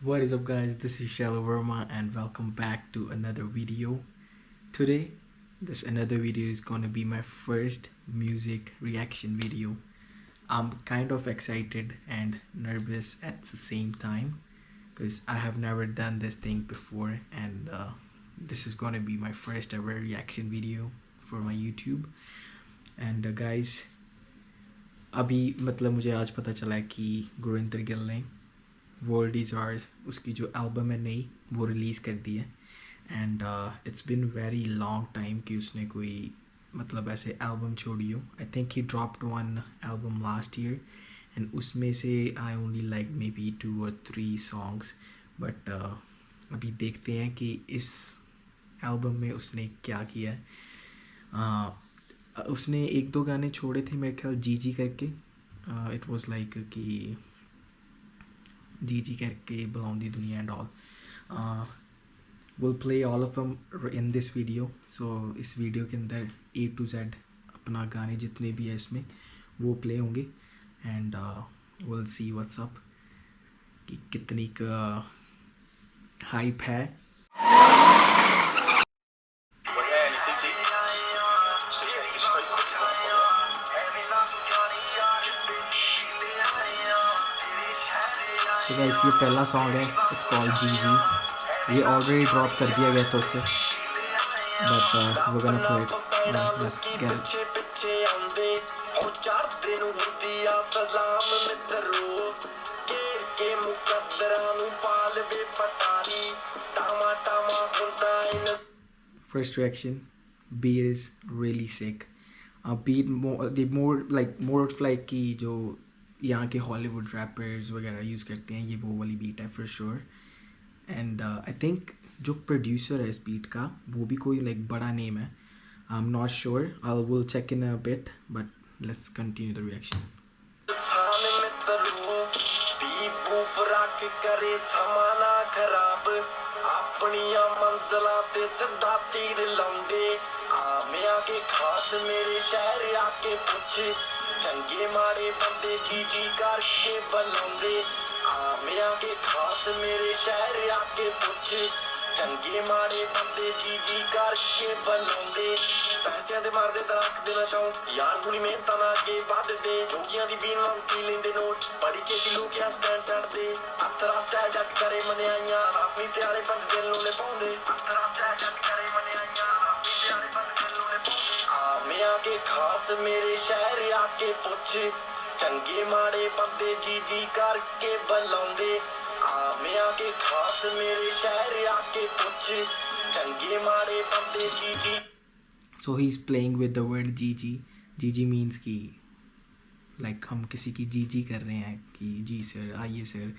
What is up guys, this is Shallow Verma and welcome back to another video. Today, this another video is gonna be my first music reaction video. I'm kind of excited and nervous at the same time because I have never done this thing before and this is gonna be my first ever reaction video for my YouTube. And guys, अभी मतलब मुझे आज पता चला है कि गुरिंदर गिल ने world is hours उसकी जो एल्बम है नई वो रिलीज़ कर दी है and it's been very long time कि उसने कोई मतलब ऐसे एल्बम छोड़ी हो. I think he dropped one album last year and उसमें से I only like may be 2 or 3 songs but अभी देखते हैं कि इस एल्बम में उसने क्या किया है. उसने 1-2 गाने छोड़े थे मेरे ख्याल जी करके. इट वाज लाइक कि जी करके बुलाउंदी दुनिया and all. Will play all of them in this video. So इस वीडियो के अंदर A to Z अपना गाने जितने भी है इसमें वो प्ले होंगे and will see what's up कि कितनी का हाइप है. तो गाइस ये पहला सॉन्ग है, इट्स कॉल्ड जी. ये ऑलरेडी ड्रॉप कर दिया गया था उससे but we gonna play it. Let's get it. First reaction, beat is really sick. Beat more of like कि जो यहाँ के हॉलीवुड रैपर्स वगैरह यूज़ करते हैं ये वो वाली बीट है for sure. And I think जो प्रोड्यूसर है इस बीट का वो भी कोई लाइक बड़ा नेम है. I am not sure, I will check in a bit but let's continue the reaction. करे समाना खराब अपनिया मंजिला ते सिद्धा तीर लाउंदे आमिया के खास मेरे शहर आके पुछ चंगे मारे बंदे जी करके बुलाउंदे आमिया के खास मेरे शहर आके पुछ चंगे मारे बंदे जी करके बुलाउंदे पैसे दे मारदे तलाक देना चाहूं यार गुनी मेहनत ना अगे बढ़दे जोगियां दी बीन लौटी लेंदे नोट बड़ी के किलो क्या स्टैंड चढ़दे अतरा स्टाइल जट करे मनियाइयां अपनी ते वाले बंद दिल नु ले पाउंदे अतरा स्टाइल जट करे मनियाइयां अपनी ते वाले बंद दिल नु ले पाउंदे आमिया के खास मेरे शहर आके पुछ चंगे मारे बंदे जी करके बुलाउंदे आमिया के खास मेरे शहर आके पुछ चंगे मारे बंदे जी. So he's playing with the word GG. GG means कि like हम किसी की GG कर रहे हैं कि जी सर आइए sir.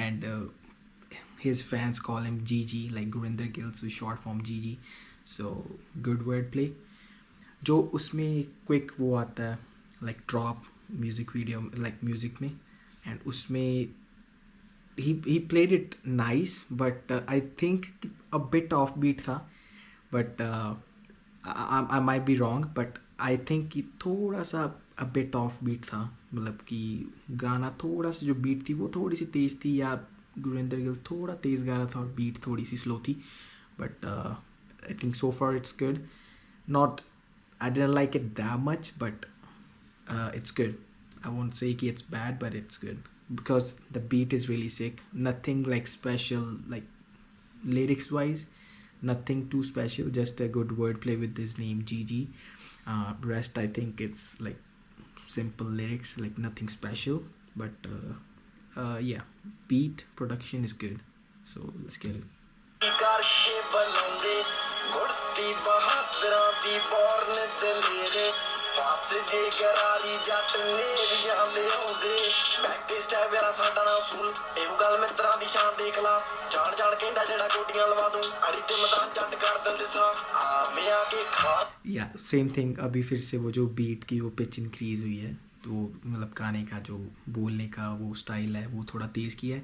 And his fans call him GG like Gurinder Gill, so short form GG. So good word play. जो उसमें क्विक वो आता है like drop music video like music में and उसमें he played it nice but I think a bit offbeat था but I might be wrong but I think कि थोड़ा सा a bit off beat था. मतलब कि गाना थोड़ा सा जो बीट थी वो थोड़ी सी तेज़ थी या गुरिंदर गिल थोड़ा तेज़ गा रहा था और बीट थोड़ी सी स्लो थी but I think so far it's good. Not I didn't like it that much but it's good. I won't say कि it's bad but it's good because the beat is really sick. Nothing like special like lyrics wise, nothing too special, just a good wordplay with his name GG. Rest I think it's like simple lyrics, like nothing special but yeah, beat production is good, so let's get it. Yeah, same thing. अभी फिर से वो जो beat की वो pitch increase हुई है तो मतलब गाने का जो बोलने का वो स्टाइल है वो थोड़ा तेज़ किया है.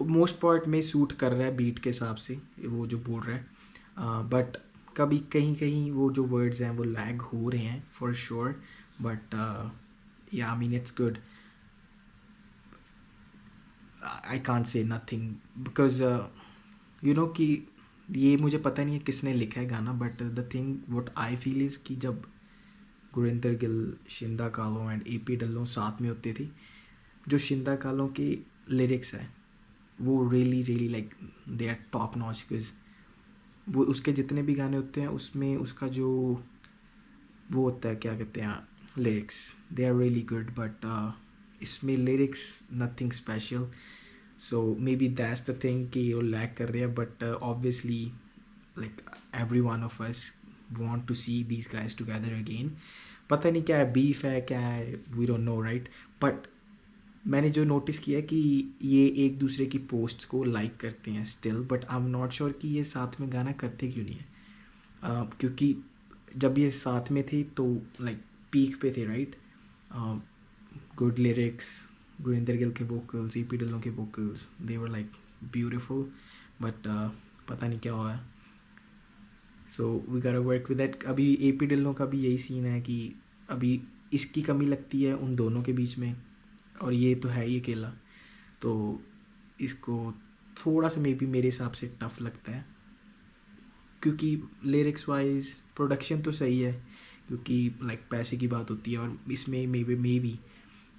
मोस्ट पार्ट में सूट कर रहा है बीट के हिसाब से वो जो बोल रहा है बट कभी कहीं कहीं वो जो वर्ड्स हैं वो लैग हो रहे हैं फॉर श्योर बट या I mean it's good. I can't say nothing because you know कि ये मुझे पता नहीं है किसने लिखा है गाना, but the thing what I feel is कि जब गुरिंदर गिल, शिंदा कालो एंड ए पी ढिल्लों साथ में होती थी, जो शिंदा कालो की लिरिक्स है वो really really like they are top notch. Because वो उसके जितने भी गाने होते हैं उसमें उसका जो वो होता है क्या कहते हैं lyrics, they are really good, but इसमें lyrics nothing special. So may be that's the thing कि वो लैक कर रहे हैं, but obviously like every one of us want to see these guys together again. पता नहीं क्या है, बीफ है क्या है, we don't know right. But मैंने जो नोटिस किया कि ये एक दूसरे की पोस्ट्स को लाइक करते हैं still, but I am not sure कि ये साथ में गाना करते क्यों नहीं है। क्योंकि जब ये साथ में थे तो लाइक पीक पे थे right, good lyrics, Gurinder Gill के वोकल्स, ई पी ढिल्लों के vocals, they were like beautiful, but पता नहीं क्या हुआ है। सो वी गोटा वर्क विद दैट। अभी ए पी ढिल्लों का भी यही सीन है कि अभी इसकी कमी लगती है उन दोनों के बीच में, और ये तो है ही अकेला, तो इसको थोड़ा सा मे बी मेरे हिसाब से टफ लगता है। क्योंकि लिरिक्स वाइज प्रोडक्शन तो सही है, क्योंकि लाइक पैसे की बात होती है, और इसमें मे बी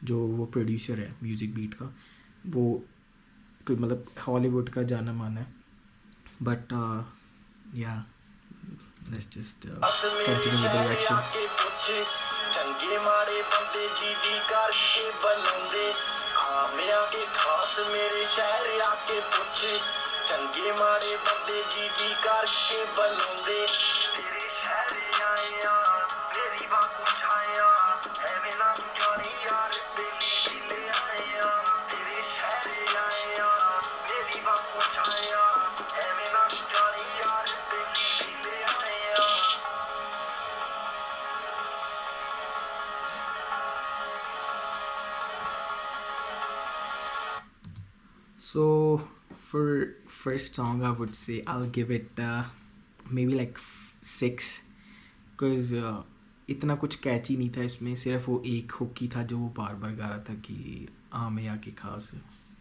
जो वो प्रोड्यूसर है म्यूज़िक बीट का, वो कोई मतलब हॉलीवुड का जाना माना है। But yeah let's just continue with the reaction. चंगे मारे बंदे जी जी करके बलौंदे आमे आके खास मेरे शहर आके पूछे, चंगे मारे बंदे जी जी करके बलौंदे तेरे शहर आया मेरी बात पूछाया एवें ना जानी यार बेली ले आया, तेरे शहर आया मेरी बात पूछाया एवें ना जानी यार बेली ले आया। So for first song I would say I'll give it maybe like 6, because इतना कुछ कैची नहीं था इसमें, सिर्फ वो एक हुक ही था जो वो बार बार गा रहा था कि आमे आके खास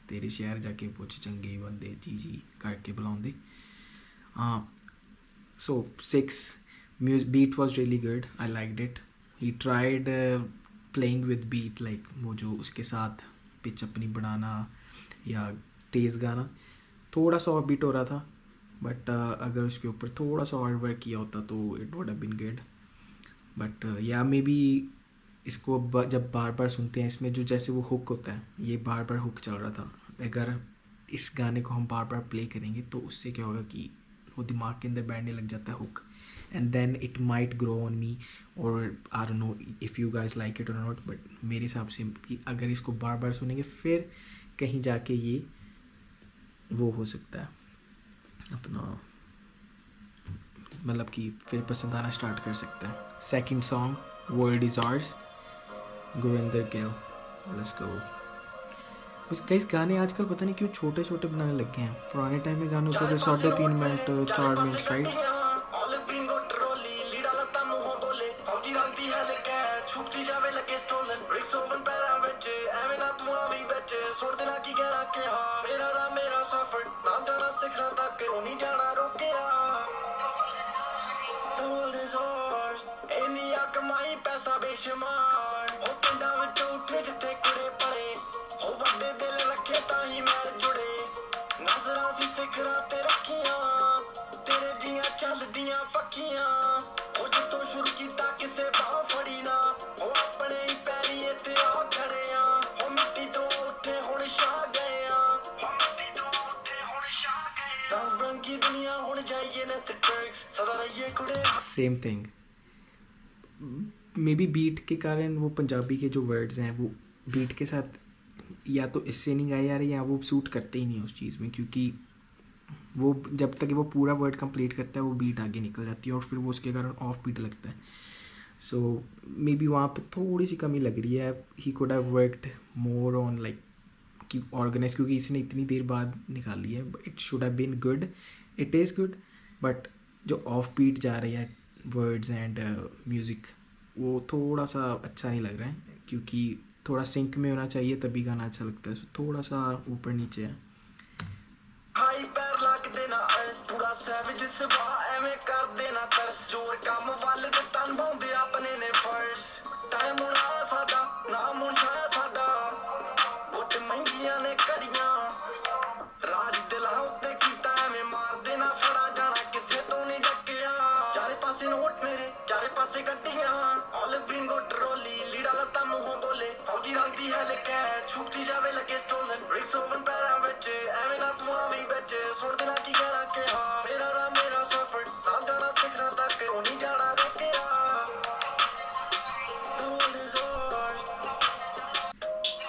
तेरे शहर जाके पूछ चंगे बंदे जी जी करके बुलाਉਂਦੇ। So 6, beat was really good, I liked it. He tried playing with beat, like वो जो उसके साथ पिच अपनी बढ़ाना या तेज़ गाना, थोड़ा सा ऑफ बीट हो रहा था, बट अगर उसके ऊपर थोड़ा सा और वर्क किया होता तो it would have been good. But या मे बी इसको जब बार बार सुनते हैं इसमें जो जैसे वो हुक होता है, ये बार बार हुक चल रहा था, अगर इस गाने को हम बार बार प्ले करेंगे तो उससे क्या होगा कि वो दिमाग के अंदर बैठने लग जाता है hook, and then it might grow on me, और I don't know if you guys like it और नॉट, बट मेरे हिसाब से कि अगर इसको बार बार सुनेंगे फिर कहीं जाके ये वो हो सकता है अपना, मतलब कि फिर पसंद आना स्टार्ट कर सकता है। Second song world is hours, Gurinder Gill, let's go. कई गाने आजकल पता नहीं क्यों छोटे छोटे बनाने लग गए हैं, पुराने टाइम में गाने होते थे 3.5 मिनट 4 मिनट राइट। पैसा बेशुमार हो पिंडा विच उठे जिथे कुड़े पले हो वड्डे दिल रखे ताही मैल जुड़े नजरां सी सिखरां ते रखियां तेरे जियां चलदियां पक्कियां हो जितों शुरू कीता किसे बाह फड़ी ना हो अपने ही पैरी इत्थे आ खड़े आ हो मिट्टी तो उठे हुण छा गए आ हो मिट्टी तो उठे हुण छा गए आ रंग रंगी दुनिया हुण जाइए नेट ट्रैक्स सदा रहिए कुड़े। Same thing, maybe beat के कारण वो पंजाबी के जो वर्ड्स हैं वो बीट के साथ या तो इससे नहीं गाए जा रहे या वो सूट करते ही नहीं उस चीज़ में, क्योंकि वो जब तक वो पूरा वर्ड कंप्लीट करता है वो बीट आगे निकल जाती है और फिर वो उसके कारण ऑफ बीट लगता है। सो मे बी वहाँ पे थोड़ी सी कमी लग रही है, he could have worked more on like कि ऑर्गेनाइज, क्योंकि इसने इतनी देर बाद निकाली है, it should have been good, it is good, but जो ऑफ बीट जा रही है वर्ड्स एंड म्यूज़िक वो थोड़ा सा अच्छा नहीं लग रहा है, क्योंकि थोड़ा सिंक में होना चाहिए तभी गाना अच्छा लगता है, सो थोड़ा सा ऊपर नीचे है। हाई पैर लग देना पूरा सैविज सुभाव एवें कर देना तरस जोर काम वाले ते तन भाउंदे अपने ने फर्ज टाइम होना साडा नाम होना साडा गुट महंगियां ने कड़ियां राज दिलां उत्ते कीता एवें मार देना फड़ा जाना किसे तो नहीं डकिया चारे पासे नोट मेरे चारे पासे गड्डियां ऑल बिंगो ट्रोली लीड़ा लता मुंहों बोले फौजी रंगदी है लेके छुपती जावे लगे स्टोलन ब्रिक्स ओवन पैरां विच एवें ना तू आवी बिच सुन देना की कहना के हां मेरा राम मेरा सफर ना जाना सिखरा तक ओ नहीं जाना रोकिया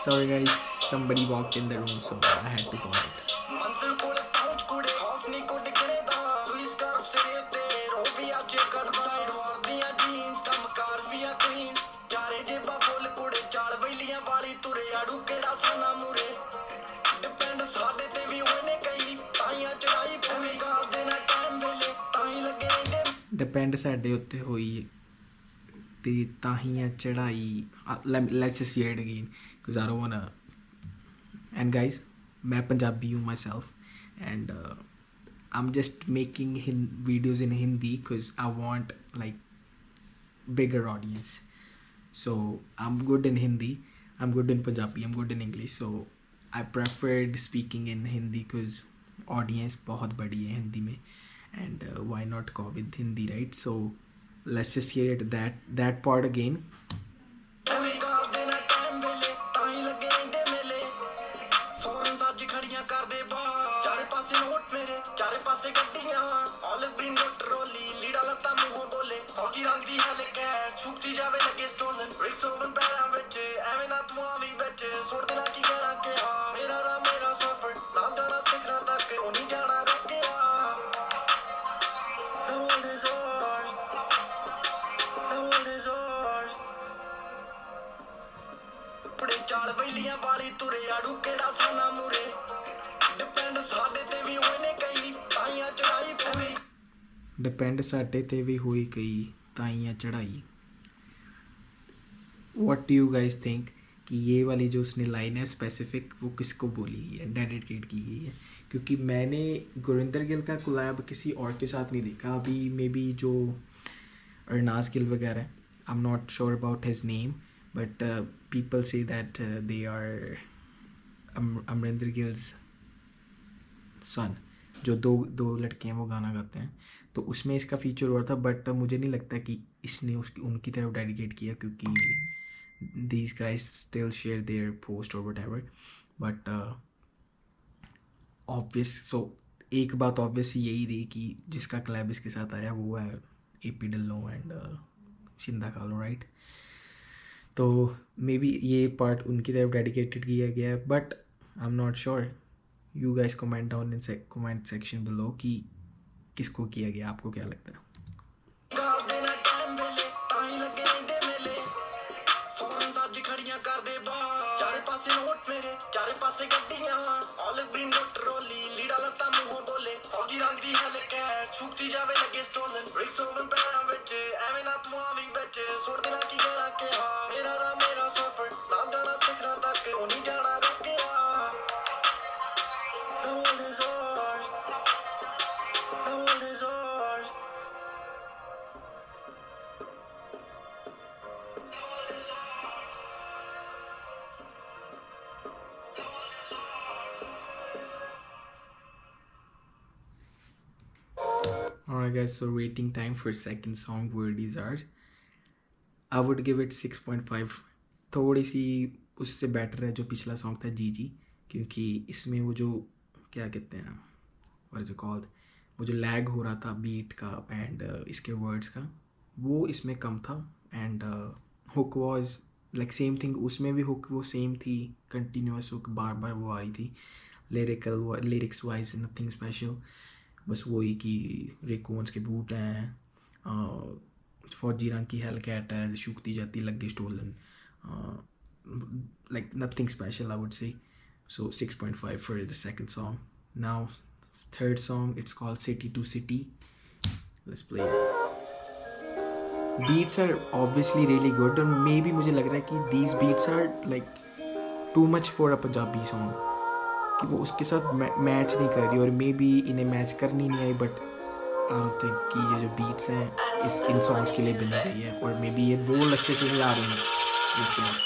Sorry guys, somebody walked in the room, so I had to pause it. मंजिल कोल पहुंच कुड़े खौफ नहीं को डिगने दा तू इस कर सिरे ते रो भी आ चेक साइड वार दियां जीन्स कम कार भी आ क्लीन चारे जेबा फुल कुड़े चाल वैलियां वाली तुरे आड़ू केड़ा साना मुरे डिपेंड साडे ते भी होए ने कई ताइयां चढ़ाई पवी गार देना टाइम वेले ताई लगे रहंदे डिपेंड साडे उत्ते होई ते ताहियां चढ़ाई। Let's just hear it again because I don't wanna. And guys, मैं पंजाबी हूँ myself and I'm just making videos in Hindi because I want like bigger audience. So I'm good in Hindi, I'm good in Punjabi, I'm good in English. So I preferred speaking in Hindi because audience बहुत बड़ी है हिंदी में and why not go with Hindi, right? So let's just hear it that part again. पवी गार देना time वेले ताई लगे रहंदे मेले फौरन साजी खड़ियां कर दे बा चारे पासे नोट मेरे चारे पासे गड्डियां ऑल बिंगो ट्रोली लीड़ा लता मुंहों बोले फौजी रंगदी है लेके छुपती जावे लगे स्टोलन ब्रिक्स ओवन पैरां विच एवें ना तू आवी बिच सुन देना की कहना के हां मेरा राम मेरा सफर ना जाना सिखरा तक ओ नहीं जाना रोकिया The world is ours. The world is ours. ਬੜੇ ਚਾਲ ਵੈਲੀਆਂ ਵਾਲੀ ਤੁਰੇ ਆੜੂ ਕਿਹੜਾ ਸਾਨਾ ਮੂਰੇ ਡਿਪੈਂਡ ਸਾਡੇ ਤੇ ਵੀ ਹੋਏ ਨੇ ਕਈ ਤਾਈਆਂ ਚੜਾਈ ਪਵੇ डिपेंड साडे ते भी हुई कई ताइयां चढ़ाई। What do you guys think कि ये वाली जो उसने लाइन है स्पेसिफिक वो किसको बोली गई है, डेडिकेट की गई है? क्योंकि मैंने गुरिंदर गिल का कोलैब किसी और के साथ नहीं देखा अभी, मे बी जो अरनाज गिल वगैरह, I am not sure about his name but people say that they are Amrinder Gill's son, जो दो लड़के हैं वो गाना गाते हैं, तो उसमें इसका फीचर हुआ था बट मुझे नहीं लगता कि इसने उनकी तरफ डेडिकेट किया क्योंकि these guys still share their post or whatever but obvious so एक बात ऑब्वियस यही रही कि जिसका क्लैब इसके साथ आया वो है AP ढिल्लों एंड शिंदा कालो, राइट? तो मे बी ये पार्ट उनकी तरफ डेडिकेटेड किया गया है but I am not sure. You guys comment down in comment section below कि किसको किया गया, आपको क्या लगता है? गार देना टाइम वेले ताई लगे रहंदे मेले फौरन साजी खड़ियां कर दे बा चारे पासे नोट मेरे चारे पासे गड्डियां ऑल बिंगो ट्रोली लीड़ा लता मुंहों बोले फौजी रंगदी है लेके छुपती जावे लगे स्टोलन ब्रिक्स ओवन पैरां विच एवें ना तू आवी बिच सुन देना की कहना के हां मेरा राम मेरा सफर ना जाना सिखरा तक ओ नहीं जाना रोकिया The world is ours. The world is ours. Alright guys, so rating time for second song Word is Ours. I would give it 6.5. थोड़ी सी उससे बेटर है जो पिछला सॉन्ग था जी जी, क्योंकि इसमें वो जो क्या कहते हैं व्हाट इज इट कॉल्ड, वो जो लैग हो रहा था बीट का एंड इसके वर्ड्स का वो इसमें कम था and hook was like same thing, उसमें भी हुक वो सेम थी, कंटिन्यूस हुक बार बार वो आ रही थी। लिरिक्स वाइज नथिंग स्पेशल, बस वही कि रेकोन्स के बूट हैं, फौजी रंग की हेलकैट है, शुकती जाती लगे stolen, like nothing special I would say. So 6.5 for the second song. Now third song, it's called City to City. Let's play it. Beats are obviously really good और मे बी मुझे लग रहा है कि these beats are like too much for a Punjabi song, कि वो उसके साथ मैच नहीं कर रही और मे बी इन्हें मैच करनी नहीं आई, बट आई डोंट थिंक कि ये जो बीट्स हैं इस इन सॉन्ग्स के लिए बनी गई है और मे बी ये बोल अच्छे से नहीं आ रही हैं इसके बाद।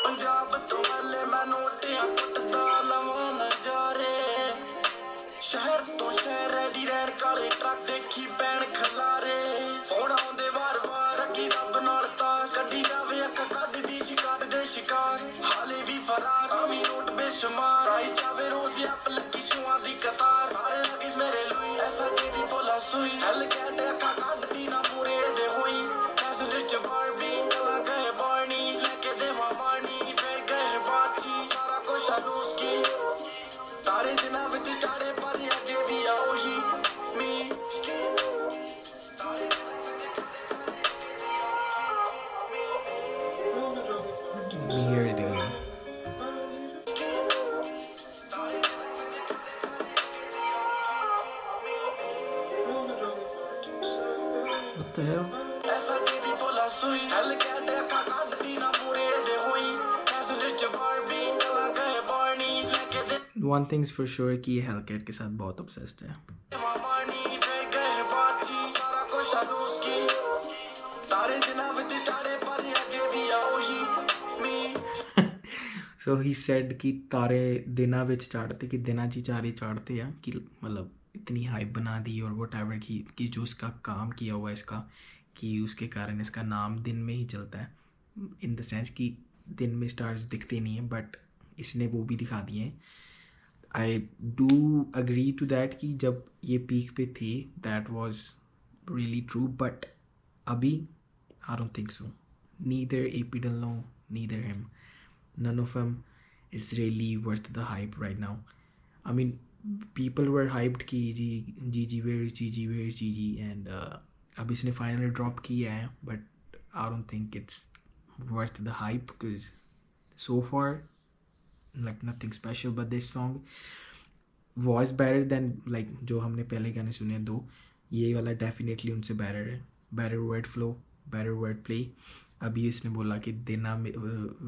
पंजाब तो वाले मैं नोटियां कुटदा लवां नजारे शहर तो शहर रेडी रैन काले ट्रक देखी पैण खलारे फोन आउंदे वार-वार अगी रब नाल तार कड्डी जावे अक्का कड्डदी शिकार दे शिकार हाले भी फरार आमी नोट बेशुमार आई जावे रोज अप लगी शुआं दी कतार सारे लगे मेरे लुई ऐसा कीदी बोला सुई हल कैट अक्का कड्डदी ना पूरे दे होई पैसेंजर च बारबी कला गए बारनी लेके दे मारनी फिर गए बाकी सारा कुछ रूस की तारे दिना विच चाड़े पर अजे भी आओ ही मी We hear it again. What the hell? ऐसा कीदी बोला सुई हल कैट अक्का कड्डदी ना पूरे दे होई पैसेंजर च बारबी कला गए बारनी लेके दे One thing's for sure कि ये Hellcat के साथ बहुत obsessed है। मारनी फिर गए बाकी सारा कुछ रूस की तारे दिना विच चाड़े पर अजे भी आओ ही मी So he said कि तारे दिना विच चाड़ते कि दिना ची चारे चाड़ते हैं कि मतलब इतनी हाइप बना दी और whatever कि जो उसका काम किया हुआ है इसका कि उसके कारण इसका नाम दिन में ही चलता है, इन द सेंस कि दिन में स्टार्स दिखते नहीं हैं बट इसने वो भी दिखा दिए हैं। I do agree to that कि जब ये पीक पे थे that was really true, but अभी I don't think so. Neither AP Dillon, neither him, none of them is really worth the hype right now. I mean, people were hyped कि Gigi where is Gigi, where is Gigi, and अब इसने finally drop किया है, but I don't think it's worth the hype because so far like nothing special. But this song was better than like जो हमने पहले गाने सुने दो, ये वाला definitely उनसे better है, better word flow, better word play. अभी इसने बोला कि दिना में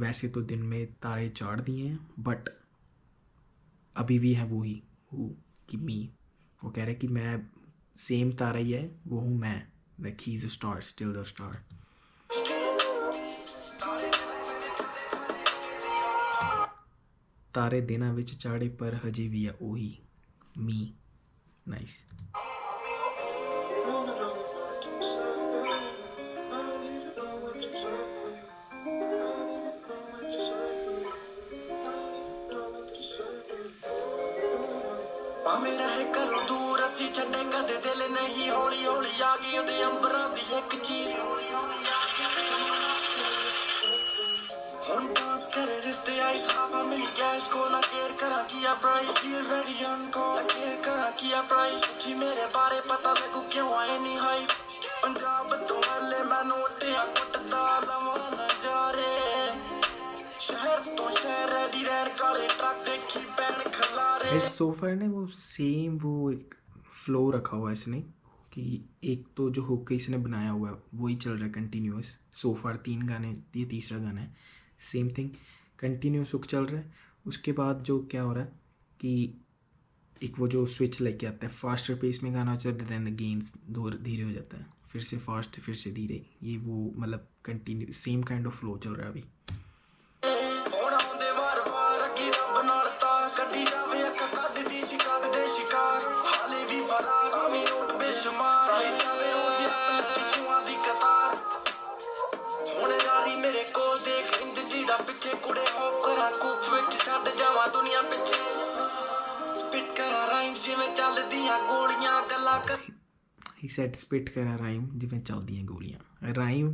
वैसे तो दिन में तारे चाड़ दिए हैं बट अभी भी है वही हूँ कि मी, वो कह रहे कि मैं सेम तारा ही है, वो हूँ मैं, like he is a star, still the star. तारे दिना विच चाड़े पर हजे भी है ओही मी। नाइस। ਭਾਵੇਂ ਰਹੇ ਘਰੋਂ ਦੂਰ ਅਸੀਂ ਛੱਡੇ ਕਦੇ ਦਿਲ ਨਹੀਂ ਹੌਲੀ ਹੌਲੀ ਆ ਗਈ ਉਹਦੇ ਅੰਬਰਾਂ ਦੀ ਇੱਕ ਚੀਰ ਹੁਣ ਡਾਂਸ ਕਰੇ ਰਿਸ਼ਤੇ ਆਈ ਹਵਾ ਮਿਲੀ ਗੈਸ ਕੋ ਨਾ ਕੇਅਰ ਕਰਾਂ ਕੀ ਆ price feel ready on call care ਕਰਾਂ ਕੀ ਆ ਪ੍ਰਾਈਸ ਜੀ ਮੇਰੇ ਬਾਰੇ ਪਤਾ ਲੱਗੂ ਕਿਉਂ ਆਏ ਨਹੀਂ ਹਾਈ ਪੰਜਾਬ ਤੋਂ ਹਲੇ ਮੈਂ ਨੋਟਿਆਂ ਕੁੱਟਦਾ ਲਵਾਂ ਨਜ਼ਾਰੇ शहर तो शहर रेडी रैन काले ट्रक देखी पैण खलारे इस सोफर ने वो सेम वो एक फ्लो रखा हुआ है इसने कि एक तो जो हुक इसने बनाया हुआ है वही चल रहा है कंटिन्यूस। सोफर 3 गाने, ये तीसरा गाना है, सेम थिंग कंटिन्यूस हुक चल रहा है। उसके बाद जो क्या हो रहा है कि एक वो जो स्विच लेके आता है, फास्टर पेस में गाना चलता है, दैन अगेन धीरे हो जाता है, फिर से फास्ट फिर से धीरे, ये वो मतलब continue same kind of flow चल रहा है अभी। He said spit करा राइम जिवें चलदियां गोलियां। राइम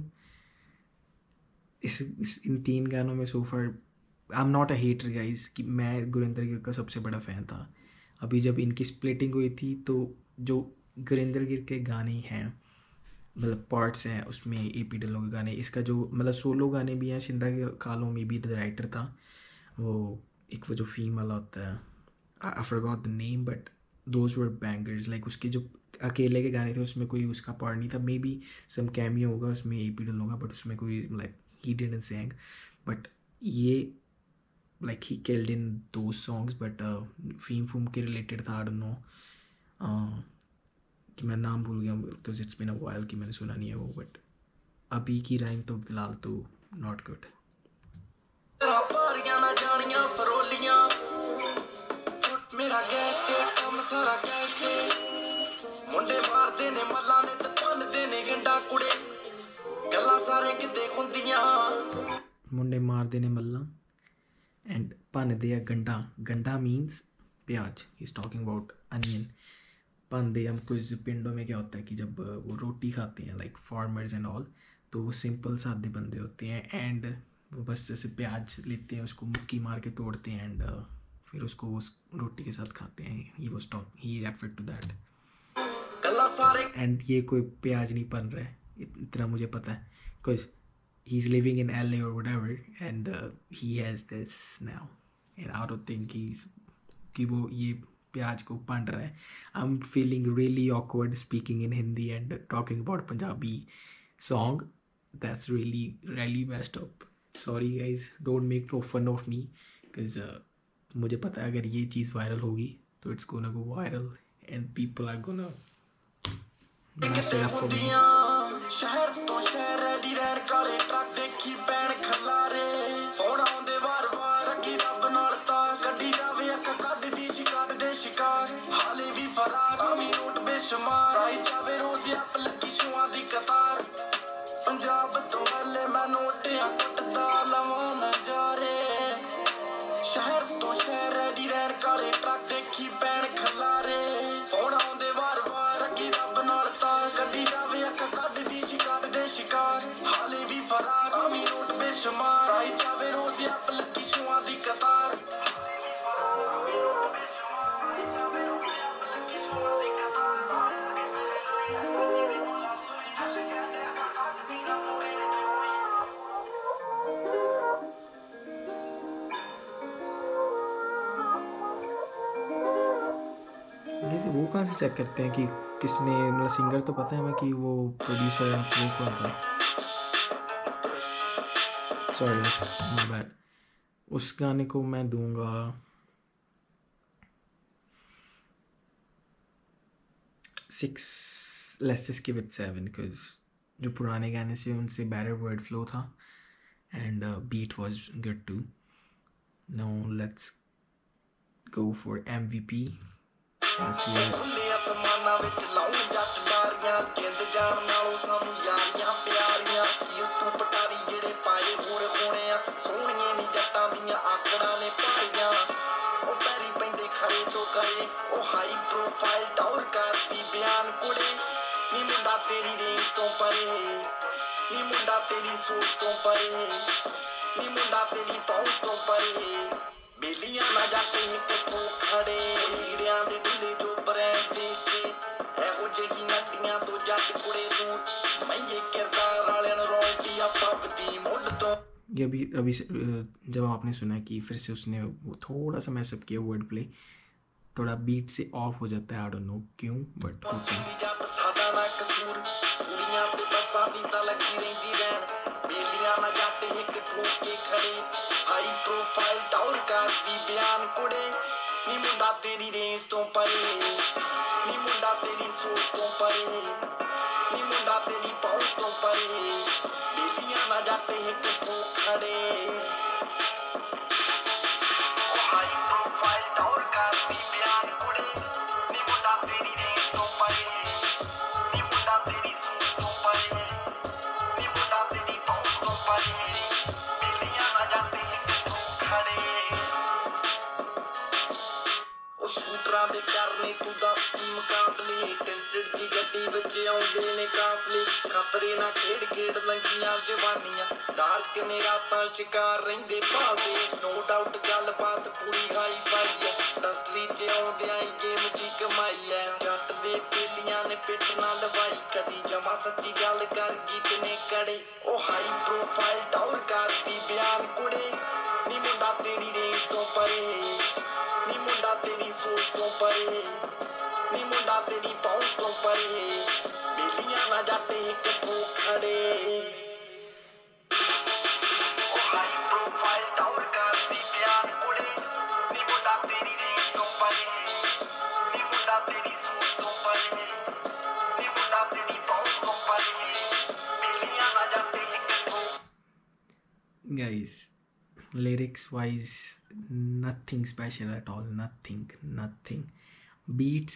इन 3 गानों में so far I am not a hater guys कि मैं गुरिंदर गिर का सबसे बड़ा फ़ैन था। अभी जब इनकी स्प्लिटिंग हुई थी तो जो गुरिंदर गिर के गाने हैं मतलब पार्ट्स हैं उसमें AP Dillon के गाने, इसका जो मतलब सोलो गाने भी हैं, शिंदा के कालों में भी राइटर था वो, एक वो जो फीम वाला होता है I forgot the name but those were bangers. Like उसके जो अकेले के गाने थे उसमें कोई उसका पार्ट नहीं था, मे बी सम कैमियो होगा उसमें, AP डल होगा, बट उसमें कोई like he didn't sing. But ये लाइक ही किल्ड इन दो सॉन्ग्स, बट फीम फूम के रिलेटेड था, आई डोंट नो कि मैं नाम भूल गया because it's been a while कि मैंने सुना नहीं है वो, बट अभी की राइम तो फिलहाल तो नॉट गुड। तेरा पारियां ना जानियां फरोलियां फुट मेरा गैस ते कम सारा गैस ते मुंडे मारदे ने मल्ला ने ते भनदे ने गंडा कुड़े गल्लां सारे किते खुंदियां मुंडे मारदे ने मल्ला एंड भनदे आ गंडा। गंडा मीन्स प्याज, he is talking about onion. भनदे हम कुछ पिंडों में क्या होता है कि जब वो रोटी खाते हैं लाइक फार्मर्स एंड ऑल, तो वो सिंपल सादे बंदे होते हैं एंड वो बस जैसे प्याज लेते हैं उसको मुक्की मार के तोड़ते हैं एंड फिर उसको उस रोटी के साथ खाते हैं। ही रेफर्ड टू दैट। गल्लां सारे एंड ये कोई प्याज नहीं बन रहा है, इतना मुझे पता है, because he is living in LA और whatever and he has this now and I don't think कि वो ये प्याज को बन रहा है। I am feeling really awkward speaking in Hindi and talking about Punjabi song. That's really really messed up. Sorry guys, don't make no fun of me, because मुझे पता है अगर ये चीज़ वायरल होगी तो it's gonna go viral and people are gonna mess it up for me. शहर तो शहर रेडी रहन काले ट्रक देखी पैण खलारे फोन आਉਂਦੇ ਵਾਰ-ਵਾਰ ਅੱਗੀ ਰੱਬ ਨਾਲ ਤਾਰ ਗੱਡੀ ਜਾਵੇ ਅੱਖ ਕੱਢਦੀ ਸ਼ਿਕਾਰ ਦੇ ਸ਼ਿਕਾਰ ਹਾਲੇ ਵੀ ਫਰਾਰ ਆਮੀ ਨੋਟ ਬੇਸ਼ੁਮਾਰ ਆਈ ਜਾਵੇ ਰੋਜ਼ ਅੱਪ ਲੱਗੀ ਸ਼ੂਆਂ ਦੀ ਕਤਾਰ ਪੰਜਾਬ ਤੋਂ ਹੱਲੇ ਮੈਂ ਨੋਟਿਆਂ ਕੁੱਟਦਾ ਲਵਾਂ ਨਜ਼ਾਰੇ ਸ਼ਹਿਰ ਤੋਂ ਸ਼ਹਿਰ ਰੈਡੀ ਰਹਿਣ ਕਾਲੇ ਟਰੱਕ ਦੇਖੀ ਪੈਣ ਖਲਾਰੇ ਫੋਨ ਆਉਂਦੇ ਵਾਰ-ਵਾਰ ਅੱਗੀ ਰੱਬ ਨਾਲ ਤਾਰ ਗੱਡੀ ਜਾਵੇ ਅੱਖ ਕੱਢਦੀ ਸ਼ਿਕਾਰ ਦੇ ਸ਼ਿਕਾਰ ਹਾਲੇ ਵੀ ਫਰਾਰ ਆਮੀ ਨੋਟ ਬੇਸ਼ੁਮਾਰ ਆਈ ਜਾਵੇ ਰੋਜ਼ ਅੱਪ ਲੱਗੀ ਸ਼ੂਆਂ ਦੀ ਕਤਾਰ वैसे वो कहाँ से चेक करते हैं कि किसने, मतलब सिंगर तो पता है हमें कि वो प्रोड्यूसर है, वो कौन था, सॉरी माय बैड। उस गाने को मैं दूंगा 6, let's just give it 7, because जो पुराने गाने से उनसे बेटर वर्ड फ्लो था and beat was good too. Now let's go for MVP। ਖੁੱਲੇ ਅਸਮਾਨਾਂ ਵਿੱਚ ਲਾਉਣ ਜੱਟ ਮਾਰੀਆਂ ਜਿੰਦ ਜਾਣ ਨਾਲੋਂ ਸਾਨੂੰ ਯਾਰੀਆਂ ਪਿਆਰੀਆਂ ਕੀ ਉੱਤੋਂ ਪਟਾਰੀ ਜਿਹੜੇ ਪਾਏ ਹੋਰ ਹੋਣੇ ਆ ਸੋਹਣੀਆਂ ਨੀ ਜੱਟਾਂ ਦੀਆਂ ਆਕੜਾਂ ਨੇ ਭਾਰੀਆਂ ਉਹ ਪੈਰੀ ਪੈਂਦੇ ਖਰੇ ਤੋਂ ਕਰੇ ਉਹ ਹਾਈ ਪ੍ਰੋਫਾਈਲ ਟੌਰ ਕਰਦੀ ਬਿਆਨ ਕੁੜੇ ਨੀ ਮੁੰਡਾ ਤੇਰੀ ਰੇਂਜ ਤੋਂ ਪਰੇ ਨੀ ਮੁੰਡਾ ਤੇਰੀ ਸੋਚ ਤੋਂ ਪਰੇ ਨੀ ਮੁੰਡਾ ਤੇਰੀ ਪਹੁੰਚ ਤੋਂ ਪਰੇ ਬੇਲੀਆਂ ਨਾ ਜੱਟ ਇੱਕ ਖੜੇ ਹੀੜਿਆਂ ਦੇ ਢਿੱਲੇ ਜੋ ਬਰੈਂਡ ਦੇਖ ਕੇ ਇਹੋ ਜਿਹੀ ਨੱਟੀਆਂ ਤੋਂ ਜੱਟ ਕੁੜੇ ਦੂਰ ਮਹਿੰਗੇ ਕਿਰਦਾਰ ਵਾਲਿਆਂ ਨੂੰ ਰੋਇਲਟੀ ਆ ਪੱਬਦੀ ਮੁੱਢ ਤੋਂ। ये अभी जब आपने सुना कि फिर से उसने वो थोड़ा सा मैसअप किया वर्ड प्ले, थोड़ा बीट से ऑफ हो जाता है, आई डोंट नो क्यों बट ਜੱਟ ਸਾਡਾ ਨਾ ਕਸੂਰ ਕੁੜੀਆਂ ਤੇ ਬੱਸਾਂ ਦੀ ਤਾਂ ਲੱਗੀ ਰਹਿੰਦੀ ਰਹਿਣ ਬੇਲੀਆਂ ਨਾ ਜੱਟ ਇੱਕ ਠੋਕ ਕੇ ਖੜੇ ਹਾਈ ਪ੍ਰੋਫਾਈਲ ਟੌਰ ਕਰਦੀ ਬਿਆਨ ਕੁੜੇ ਨੀ ਮੁੰਡਾ ਤੇਰੀ ਰੇਂਜ ਤੋਂ ਪਰੇ ਨੀ ਮੁੰਡਾ ਤੇਰੀ ਸੋਚ ਤੋਂ ਪਰੇ ਨੀ ਮੁੰਡਾ ਤੇਰੀ ਪਹੁੰਚ ਤੋਂ ਪਰੇ ਬੇਲੀਆਂ ਨਾ ਜੱਟ ਇੱਕ ਠੋਕ ਖੜੇ ਹਾਈ ਪ੍ਰੋਫਾਈਲ ਟੌਰ ਕਰਦੀ ਬਿਆਨ ਕੁੜੇ ਨੀ ਮੁੰਡਾ ਤੇਰੀ ਰੇਂਜ ਤੋਂ ਪਰੇ ਨੀ ਮੁੰਡਾ ਤੇਰੀ ਸੋਚ ਤੋਂ ਪਰੇ ਨੀ ਮੁੰਡਾ ਤੇਰੀ ਪਹੁੰਚ ਤੋਂ ਪਰੇ ਬੇਲੀਆਂ ਨਾ ਜੱਟ ਇੱਕ ਠੋਕ ਖੜੇ ਉਹ ਸ਼ੂਟਰਾਂ ਦੇ ਕਰਨੇ ਤੂੰ ਦੱਸ ਕੀ ਮੁਕਾਬਲੇ ਟੈਂਟਡ ਦੀ ਗੱਡੀ ਵਿੱਚ ਆਉਂਦੇ ਨੇ ਕਾਫਲੇ ਖਤਰੇ ਨਾਲ ਖੇਡ ਖੇਡ ਲੰਗੀਆਂ ਜਵਾਨੀਆਂ ਡਾਰਕ ਨੇ ਰਾਤਾਂ ਸ਼ਿਕਾਰ ਰਹਿੰਦੇ ਭਾਲਦੇ ਨੋ ਡਾਊਟ ਗੱਲਬਾਤ ਪੂਰੀ ਹਾਈ ਪਾਈ ਐ ਇੰਡਸਟਰੀ 'ਚ ਆਉਂਦਿਆਂ ਹੀ ਗੇਮ 'ਚ ਕਮਾਈ ਐ ਜੱਟ ਦੇ ਪੇਲੀਆਂ ਨੇ ਪਿੱਟ ਨਾ ਲਵਾਈ ਕਦੀ ਜਮਾ ਸੱਚੀ ਗੱਲ ਕਰ ਗੀਤ ਨੇ ਕੜੇ ਉਹ ਹਾਈ ਪ੍ਰੋਫਾਈਲ ਟੌਰ ਕਰਦੀ ਬਿਆਨ ਕੁੜੇ ਨੀ ਮੁੰਡਾ ਤੇਰੀ ਰੇਂਜ ਤੋਂ ਪਰੇ ਨੀ ਮੁੰਡਾ ਤੇਰੀ ਸੋਚ ਤੋਂ ਪਰੇ नी मुंडा तेरी पहुंच तो परे बेलियां ना जाते एक पोखड़े प्रोफाइल डाउन कर दी प्यार कुड़े नी मुंडा तेरी रेंज तो परे नी मुंडा तेरी सोच तो परे नी मुंडा तेरी पहुंच तो परे बेलियां ना जाते एक guys, lyrics wise nothing special at all, nothing. Beats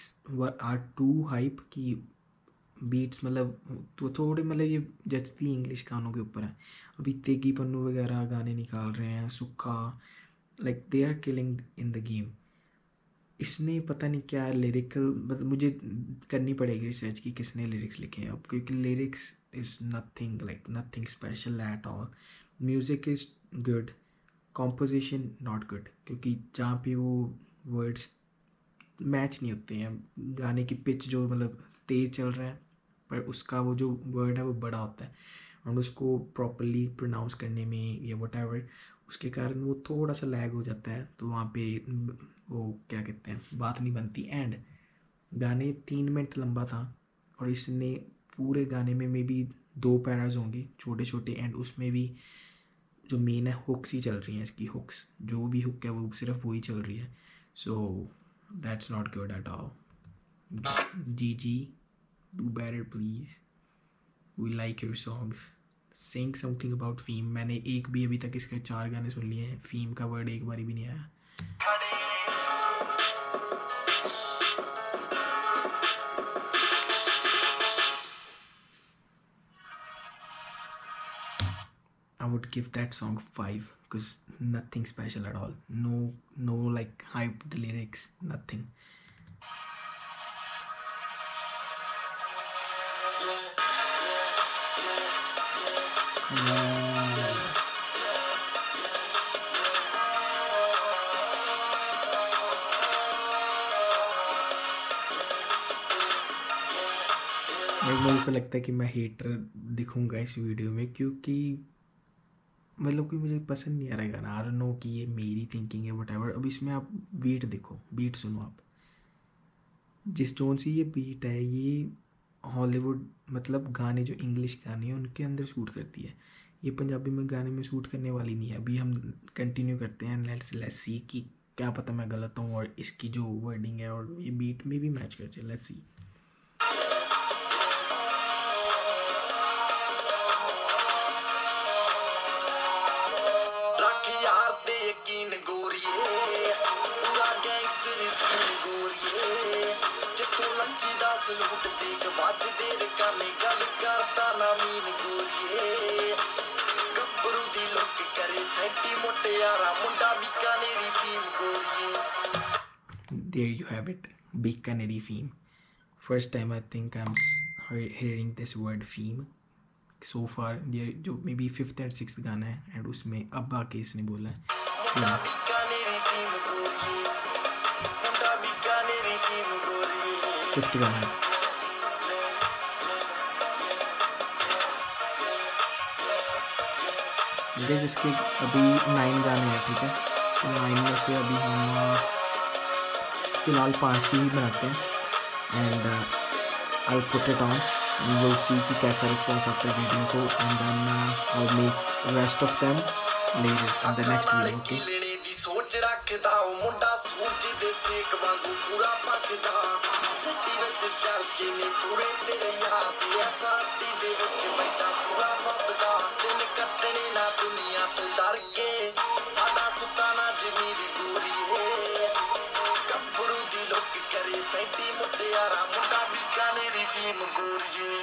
are too hype कि बीट्स मतलब तो थोड़े मतलब ये जचती इंग्लिश गानों के ऊपर है। अभी तेगी पन्नू वगैरह गाने निकाल रहे हैं, Sukha, like they are killing in the game. इसने पता नहीं क्या लिरिकल, मतलब मुझे करनी पड़ेगी रिसर्च कि किसने लिरिक्स लिखे हैं अब, क्योंकि lyrics is nothing special at all. Music is good, composition not good, क्योंकि जहाँ पे वो वर्ड्स मैच नहीं होते हैं, गाने की पिच जो मतलब तेज़ चल रहा है पर उसका वो जो वर्ड है वो बड़ा होता है और उसको प्रॉपरली प्रोनाउंस करने में या वट उसके कारण वो थोड़ा सा लैग हो जाता है, तो वहाँ पे वो क्या कहते हैं बात नहीं बनती। एंड गाने 3 मिनट लंबा था और इसने पूरे गाने में मे बी 2 पैराज होंगे छोटे छोटे, एंड उसमें भी जो मेन है हुक्स ही चल रही हैं, इसकी हुक्स जो भी हुक है वो सिर्फ वही चल रही है। So that's not good at all. जी do better please, we like your songs, sing something about फीम। मैंने एक भी अभी तक इसके 4 गाने सुन लिए हैं, फीम का वर्ड एक बारी भी नहीं आया। I would give that song 5 because nothing special at all. No like hyped lyrics, nothing. मुझे तो लगता है कि मैं हेटर दिखूंगा इस वीडियो में, क्योंकि मतलब कि मुझे पसंद नहीं आ रहा है गाना। आई डोंट नो कि ये मेरी थिंकिंग है व्हाटएवर। अब इसमें आप बीट देखो, बीट सुनो आप, जिस टोन से ये बीट है ये हॉलीवुड मतलब गाने जो इंग्लिश गाने हैं उनके अंदर सूट करती है, ये पंजाबी में गाने में सूट करने वाली नहीं है। अभी हम कंटिन्यू करते हैं, लेट्स सी कि क्या पता मैं गलत हूँ और इसकी जो वर्डिंग है और ये बीट में भी मैच कर जाए। Let's see. सलूट देख बाज देर काने गल करता ना मीन गोरिए गब्बरू दी लुक करे सैटी मुटियारा मुंडा बीकानेरी फीम गोरिए। There you have it, Bikaneri feme. First time I think I'm hearing this word feme so far। ये जो may be 5th and 6th गाना है एंड उसमें अब आके इसने बोला है मुंडा बीकानेरी फीम गोरिए, मुंडा बीकानेरी फीम गोरिए। 5th गाना है। गाइस इसके अभी 9 गाने हैं, ठीक है, तो 9 में से अभी हम फिलहाल 5 की ही बनाते हैं and I put it on, we will see कि कैसा रिस्पॉन्स आता है वीडियो को, and then I make rest of them later in the next video. Okay, सोच रखदा ओ मुंडा सूरज दे सेक वांगू पूरा पकदा सिटी विच चल के नी पूरे तेरे यार पिया साथी दे विच बैठा पूरा फबदा दिन कटने ना दुनिया तो डर के साडा सुता ना जमीरी गोरीए गब्बरू दी लुक करे सैटी मुटियारा मुंडा बीकानेरी फीम गोरीए।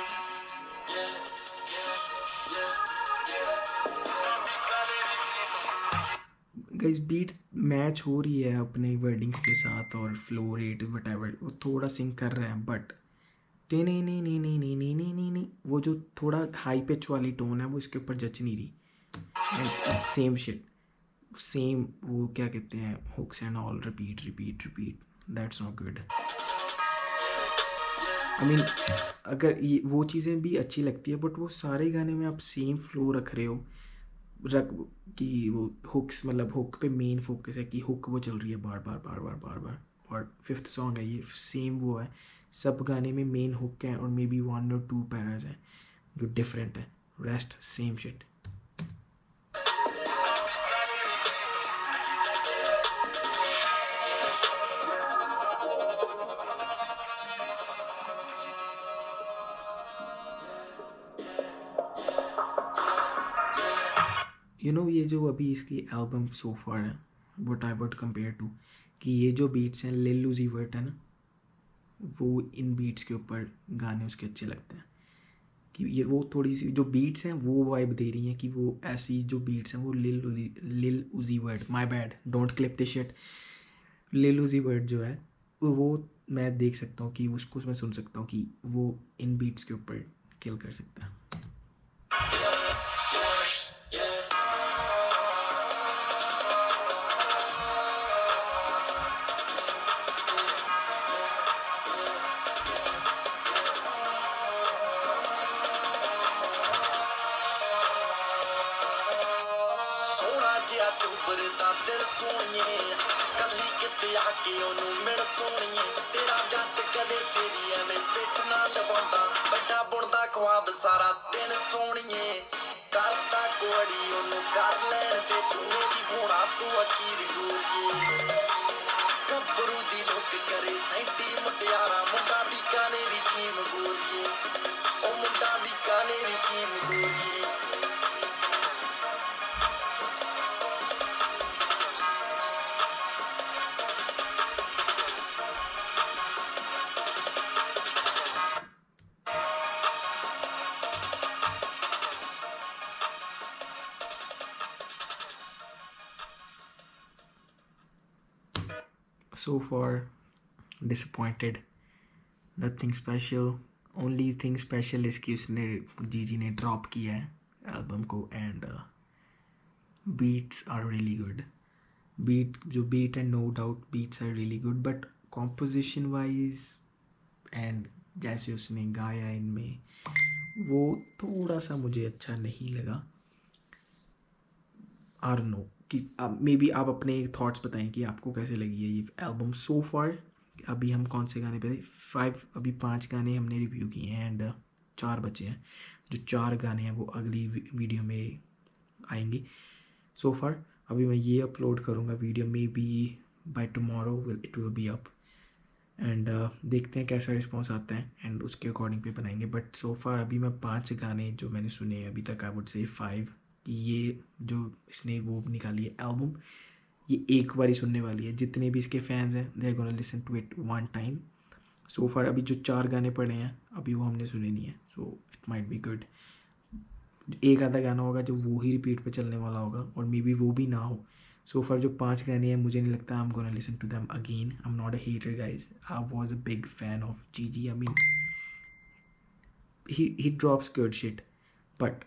गाइस बीट मैच हो रही है अपने वर्डिंग्स के साथ और फ्लो रेट वटेवर वो थोड़ा सिंक कर रहे हैं, बट नहीं नहीं नहीं नहीं नहीं नहीं नहीं नहीं नहीं वो जो थोड़ा हाई पिच वाली टोन है वो इसके ऊपर जच नहीं रही। एंड सेम शिट, सेम वो क्या कहते हैं hooks and all, repeat repeat repeat, that's not good. I mean अगर ये वो चीज़ें भी अच्छी लगती है बट वो सारे गाने में आप सेम फ्लो रख रहे हो कि वो हुक्स मतलब हुक पे मेन फोकस है कि हुक वो चल रही है बार बार बार बार बार बार, और 5th सॉन्ग है ये, सेम वो है, सब गाने में मेन हुक है और मे बी 1 और 2 पैराज हैं जो डिफरेंट है, रेस्ट सेम शिट। ये जो अभी इसकी एल्बम सो फार है, what I would compare to, कि ये जो बीट्स हैं लिल उज़ी वर्ट है ना, वो इन बीट्स के ऊपर गाने उसके अच्छे लगते हैं, कि ये वो थोड़ी सी जो बीट्स हैं वो वाइब दे रही हैं, कि वो ऐसी जो बीट्स हैं वो Lil Uzi Vert, my bad, don't clip this shit, Lil Uzi वर्ट जो है वो मैं देख सकता हूँ कि उसको मैं सुन सकता हूँ कि वो इन बीट्स के ऊपर किल कर सकता है। सोना जिया टूबर दा दिल सोनिए, कली किते आके ओनू मिल सोनिए, तेरा जट कदे तेरी एवें पिट ना लवांदा, बड़ा बुणदा ख्वाब सारा दिन सोनिए, करता कोड़ी ओनू कर लैण दे, तू मेरी होना तू अकीर गोरिए, गब्बरू दी लुक करे सैंटी मुटियारा, मुंडा बीकानेरी कीम गोरिए, ओ मुंडा बीकानेरी कीम गोरिए। So far disappointed, nothing special, only thing special is कि उसने जीजी ने ड्रॉप किया है एल्बम को, and beats are really good, beat है no doubt beats are really good, but composition wise and जैसे उसने गाया इनमें वो थोड़ा सा मुझे अच्छा नहीं लगा। आर नो कि आप मे बी आप अपने थॉट्स बताएं कि आपको कैसे लगी है ये एल्बम सो फार। अभी हम कौन से गाने पे थे, 5, अभी 5 गाने हमने रिव्यू किए हैं एंड 4 बचे हैं, जो 4 गाने हैं वो अगली वीडियो में आएंगी। सो फार अभी मैं ये अपलोड करूँगा video, may be by tomorrow it will be up, and देखते हैं कैसा रिस्पॉन्स आता है एंड उसके अकॉर्डिंग पे बनाएंगे। बट सो फार अभी मैं 5 गाने जो मैंने सुने अभी तक, आई वुड से 5, कि ये जो इसने वो निकाली है एल्बम, ये एक बार ही सुनने वाली है, जितने भी इसके फैंस हैं they are gonna listen to it one time. So far अभी जो 4 गाने पड़े हैं अभी वो हमने सुने नहीं है, so it might be good. एक आधा गाना होगा जो वो ही रिपीट पे चलने वाला होगा और मे बी वो भी ना हो। सो फार जो 5 गाने हैं मुझे नहीं लगता I am gonna listen to them again. I am not a hater guys, I was a big fan of GG, I mean he drops good shit, but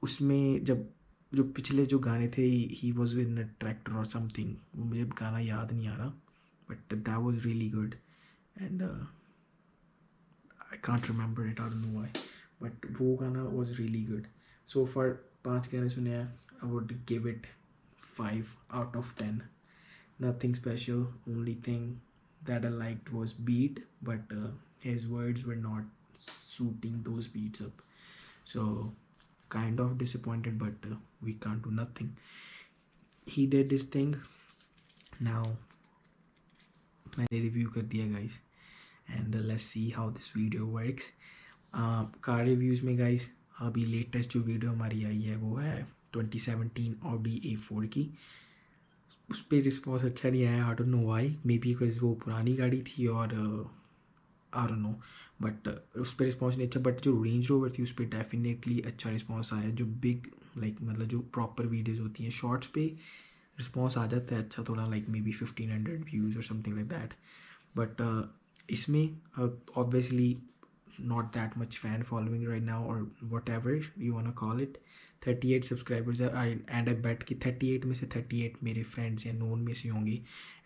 उसमें जब जो पिछले जो गाने थे he was win a tractor और something, वो मुझे गाना याद नहीं आ रहा, but that was really good and I can't remember it, I don't know why, but वो गाना was really good. So far 5 गाने सुने हैं, I would give it 5 out of 10. Nothing special, only thing that I liked was beat, but his words were not suiting those beats up, so kind of disappointed, but we can't do nothing. He did his thing. Now मैंने review कर दिया guys, and let's see how this video works. Car reviews में guys अभी latest जो video हमारी आई है वो है 2017 Audi A4 की, उस पर रिस्पॉन्स अच्छा नहीं आया, आई don't know why, may be because वो पुरानी गाड़ी थी और आई डोंट नो, बट उस पर रिस्पॉन्स नहीं अच्छा, बट जो रेंज रोवर थी उस पर डेफिनेटली अच्छा रिस्पॉन्स आया, जो बिग लाइक मतलब जो प्रॉपर वीडियोज़ होती हैं शॉर्ट्स पे रिस्पॉन्स आ जाता है अच्छा थोड़ा, लाइक मे बी 1500 व्यूज़ और समथिंग लाइक दैट, बट इसमें obviously not that much fan following right now or whatever you wanna call it, 38 subscribers are, and I bet कि 38 में से 38 मेरे friends या known में से होंगे,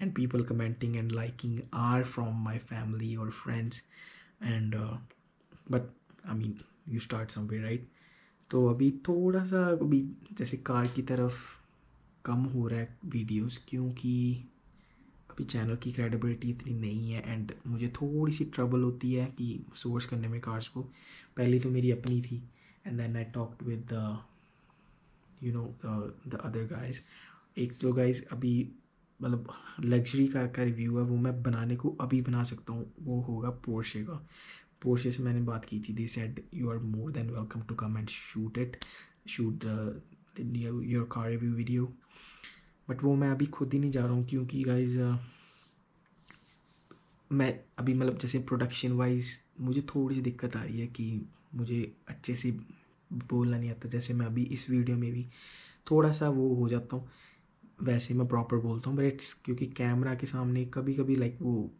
and people commenting and liking are from my family or friends, and but I mean you start somewhere right। तो अभी थोड़ा सा अभी जैसे कार की तरफ कम हो रहा है वीडियोस, क्योंकि अभी चैनल की क्रेडिबिलिटी इतनी नहीं है एंड मुझे थोड़ी सी ट्रबल होती है कि सोर्स करने में कार्स को। पहली तो मेरी अपनी थी and then I talked with the other guys. एक जो गाइज अभी मतलब लग्जरी कार का रिव्यू है वो मैं बनाने को अभी बना सकता हूँ, वो होगा पोर्शे का। पोर्शे से मैंने बात की थी, they said you are more than welcome to come and shoot your car review video, but वो मैं अभी खुद ही नहीं जा रहा हूँ क्योंकि गाइज मैं अभी मतलब जैसे प्रोडक्शन वाइज मुझे थोड़ी सी दिक्कत आ रही है कि मुझे अच्छे से बोलना नहीं आता। जैसे मैं अभी इस वीडियो में भी थोड़ा सा वो हो जाता हूँ, वैसे मैं प्रॉपर बोलता हूँ, बट इट्स क्योंकि कैमरा के सामने कभी कभी लाइक वो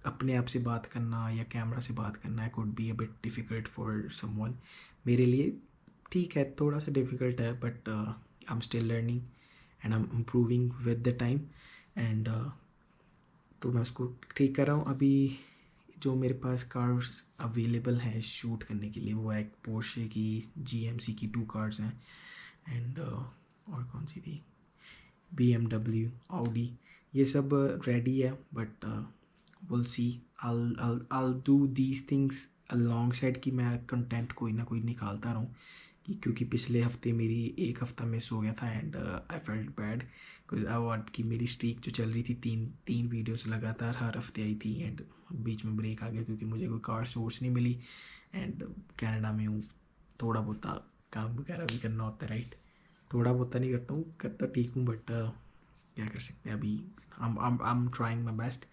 अपने आप से बात करना या कैमरा से बात करना could be a bit difficult for someone. मेरे लिए ठीक है, थोड़ा सा डिफ़िकल्ट है, but I am still learning and I am improving with the time and तो मैं उसको ठीक कर रहा हूँ। अभी जो मेरे पास कार्स अवेलेबल हैं शूट करने के लिए वो है एक पोर्शे की, GMC की 2 कार्स हैं एंड और कौन सी थी, BMW, Audi, ये सब रेडी है, but will see. I'll do these things alongside कि मैं कंटेंट कोई ना कोई निकालता रहूँ क्योंकि पिछले हफ्ते मेरी एक हफ़्ता मिस हो गया था and I felt bad because I want कि मेरी स्ट्रीक जो चल रही थी तीन वीडियोस लगातार हर हफ्ते आई थी एंड बीच में ब्रेक आ गया क्योंकि मुझे कोई कार सोर्स नहीं मिली एंड कनाडा में हूँ, थोड़ा बहुत काम वगैरह भी करना होता है राइट। थोड़ा बहुत नहीं करता हूँ, करता ठीक हूँ, बट क्या कर सकते हैं अभी। I am trying my best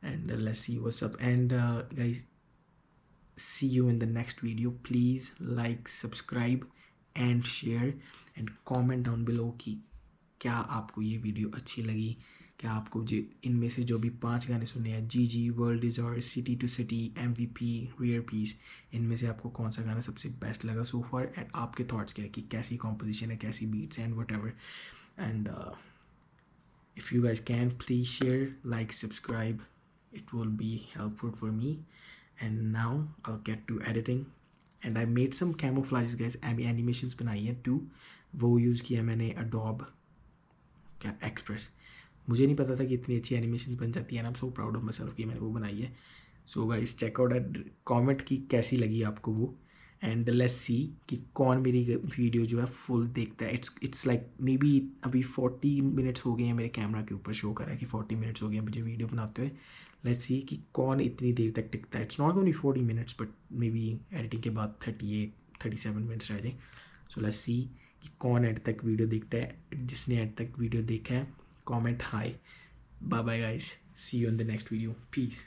and let's see what's up and guys, see you in the next video. Please like, subscribe and share and comment down below कि क्या आपको ये वीडियो अच्छी लगी, क्या आपको जो इनमें से जो भी 5 गाने सुने हैं, GG, वर्ल्ड इज और city to city, MVP, rare piece, इनमें से आपको कौन सा गाना सबसे बेस्ट लगा सो फार एंड आपके थॉट्स क्या है कि कैसी कॉम्पोजिशन है, कैसी beats and whatever and if you guys can please share, like, subscribe, it will be helpful for me. And now I'll get to editing and I made some camouflages guys, animations बनाई है 2, वो use किया मैंने Adobe क्या Express। मुझे नहीं पता था कि इतनी अच्छी एनिमेशन बन जाती है, I am so proud of myself कि मैंने वो बनाई है। So guys check out and comment की कैसी लगी आपको वो एंड लेट्स सी कि कौन मेरी वीडियो जो है फुल देखता है। इट्स लाइक मे बी अभी 40 मिनट्स हो गए हैं, मेरे कैमरा के ऊपर शो कर रहा है कि 40 मिनट्स हो गए मुझे वीडियो बनाते हुए। लेट्स सी कि कौन इतनी देर तक टिकता है। It's not only 40 minutes but may be editing के बाद 38-37 मिनट्स रह जाए। सो लेट्स सी कि कौन एंड तक वीडियो देखता है। जिसने एंड तक वीडियो देखा है कॉमेंट हाई। Bye bye guys, see you in the next video, piece.